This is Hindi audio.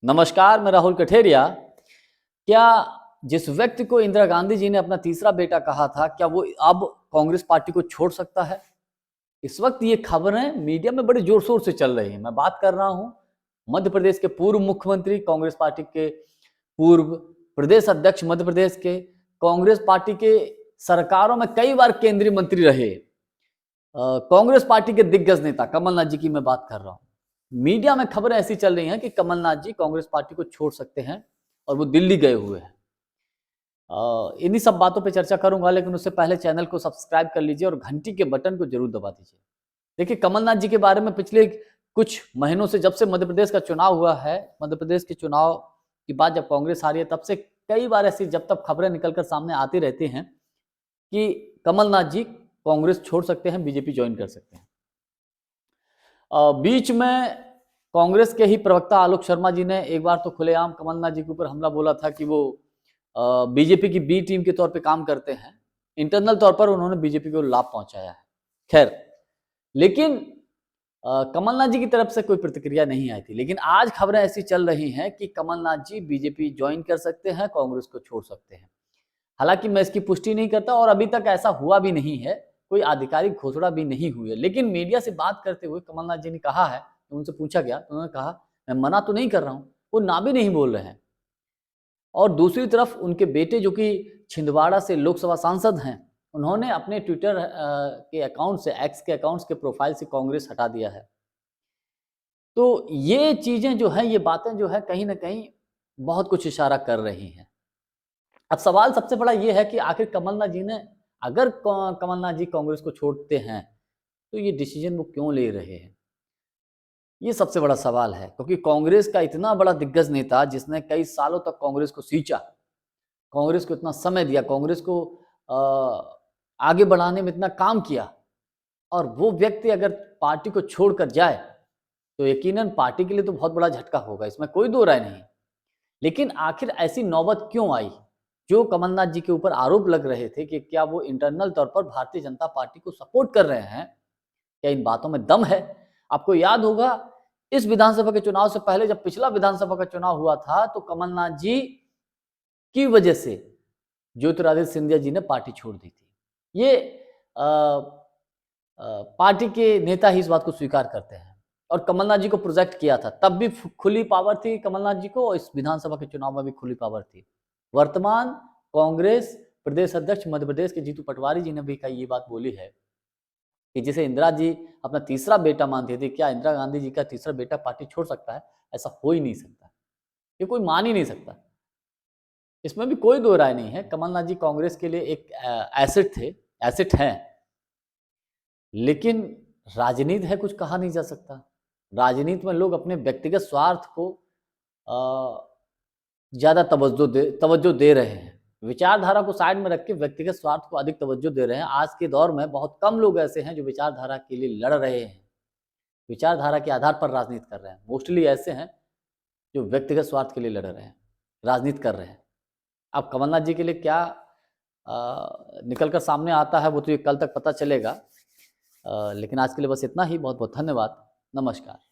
नमस्कार, मैं राहुल कठेरिया। क्या जिस व्यक्ति को इंदिरा गांधी जी ने अपना तीसरा बेटा कहा था, क्या वो अब कांग्रेस पार्टी को छोड़ सकता है? इस वक्त ये खबरें मीडिया में बड़े जोर शोर से चल रही हैं। मैं बात कर रहा हूं मध्य प्रदेश के पूर्व मुख्यमंत्री, कांग्रेस पार्टी के पूर्व प्रदेश अध्यक्ष मध्य प्रदेश के, कांग्रेस पार्टी के सरकारों में कई बार केंद्रीय मंत्री रहे, कांग्रेस पार्टी के दिग्गज नेता कमलनाथ जी की मैं बात कर रहा हूं। मीडिया में खबरें ऐसी चल रही हैं कि कमलनाथ जी कांग्रेस पार्टी को छोड़ सकते हैं और वो दिल्ली गए हुए हैं। इन्हीं सब बातों पे चर्चा करूंगा, लेकिन उससे पहले चैनल को सब्सक्राइब कर लीजिए और घंटी के बटन को जरूर दबा दीजिए। देखिए, कमलनाथ जी के बारे में पिछले कुछ महीनों से, जब से मध्य प्रदेश का चुनाव हुआ है, मध्य प्रदेश के चुनाव की बात जब कांग्रेस आ रही है, तब से कई बार ऐसी जब तक खबरें निकलकर सामने आती रहती हैं कि कमलनाथ जी कांग्रेस छोड़ सकते हैं, बीजेपी ज्वाइन कर सकते हैं। बीच में कांग्रेस के ही प्रवक्ता आलोक शर्मा जी ने एक बार तो खुलेआम कमलनाथ जी के ऊपर हमला बोला था कि वो बीजेपी की बी टीम के तौर पे काम करते हैं। इंटरनल तौर पर उन्होंने बीजेपी को लाभ पहुंचाया है। खैर, लेकिन कमलनाथ जी की तरफ से कोई प्रतिक्रिया नहीं आई थी। लेकिन आज खबरें ऐसी चल रही हैं कि कमलनाथ जी बीजेपी ज्वाइन कर सकते हैं, कांग्रेस को छोड़ सकते हैं। हालांकि मैं इसकी पुष्टि नहीं करता और अभी तक ऐसा हुआ भी नहीं है, कोई आधिकारिक घोषणा भी नहीं हुई है। लेकिन मीडिया से बात करते हुए कमलनाथ जी ने कहा है, उनसे पूछा गया तो उन्होंने कहा, मैं मना तो नहीं कर रहा हूं, वो ना भी नहीं बोल रहे हैं। और दूसरी तरफ उनके बेटे, जो कि छिंदवाड़ा से लोकसभा सांसद हैं, उन्होंने अपने ट्विटर के अकाउंट से, एक्स के अकाउंट के प्रोफाइल से कांग्रेस हटा दिया है। तो ये चीजें जो है, ये बातें जो है, कहीं ना कहीं बहुत कुछ इशारा कर रही हैं। अब सवाल सबसे बड़ा ये है कि आखिर कमलनाथ जी ने, अगर कमलनाथ जी कांग्रेस को छोड़ते हैं, तो ये डिसीजन वो क्यों ले रहे हैं? ये सबसे बड़ा सवाल है, क्योंकि कांग्रेस का इतना बड़ा दिग्गज नेता, जिसने कई सालों तक कांग्रेस को सींचा, कांग्रेस को इतना समय दिया, कांग्रेस को आगे बढ़ाने में इतना काम किया, और वो व्यक्ति अगर पार्टी को छोड़कर जाए, तो यकीनन पार्टी के लिए तो बहुत बड़ा झटका होगा, इसमें कोई दो राय नहीं। लेकिन आखिर ऐसी नौबत क्यों आई? जो कमलनाथ जी के ऊपर आरोप लग रहे थे कि क्या वो इंटरनल तौर पर भारतीय जनता पार्टी को सपोर्ट कर रहे हैं, क्या इन बातों में दम है? आपको याद होगा, इस विधानसभा के चुनाव से पहले जब पिछला विधानसभा का चुनाव हुआ था, तो कमलनाथ जी की वजह से ज्योतिरादित्य सिंधिया जी ने पार्टी छोड़ दी थी। ये पार्टी के नेता ही इस बात को स्वीकार करते हैं। और कमलनाथ जी को प्रोजेक्ट किया था, तब भी खुली पावर थी कमलनाथ जी को, और इस विधानसभा के चुनाव में भी खुली पावर थी। वर्तमान कांग्रेस प्रदेश अध्यक्ष मध्य प्रदेश के जीतू पटवारी जी ने भी कई ये बात बोली है कि जिसे इंदिरा जी अपना तीसरा बेटा मानती थी, क्या इंदिरा गांधी जी का तीसरा बेटा पार्टी छोड़ सकता है? ऐसा हो ही नहीं सकता, ये कोई मान ही नहीं सकता। इसमें भी कोई दो राय नहीं है। कमलनाथ जी कांग्रेस के लिए एक एसेट थे, एसेट हैं। लेकिन राजनीति है, कुछ कहा नहीं जा सकता। राजनीति में लोग अपने व्यक्तिगत स्वार्थ को ज़्यादा तवज्जो दे रहे हैं। विचारधारा को साइड में रख के व्यक्तिगत स्वार्थ को अधिक तवज्जो दे रहे हैं। आज के दौर में बहुत कम लोग ऐसे हैं जो विचारधारा के लिए लड़ रहे हैं, विचारधारा के आधार पर राजनीति कर रहे हैं। मोस्टली ऐसे हैं जो व्यक्तिगत स्वार्थ के लिए लड़ रहे हैं, राजनीति कर रहे हैं। अब कमलनाथ जी के लिए क्या निकल कर सामने आता है, वो तो ये कल तक पता चलेगा। लेकिन आज के लिए बस इतना ही। बहुत बहुत धन्यवाद। नमस्कार।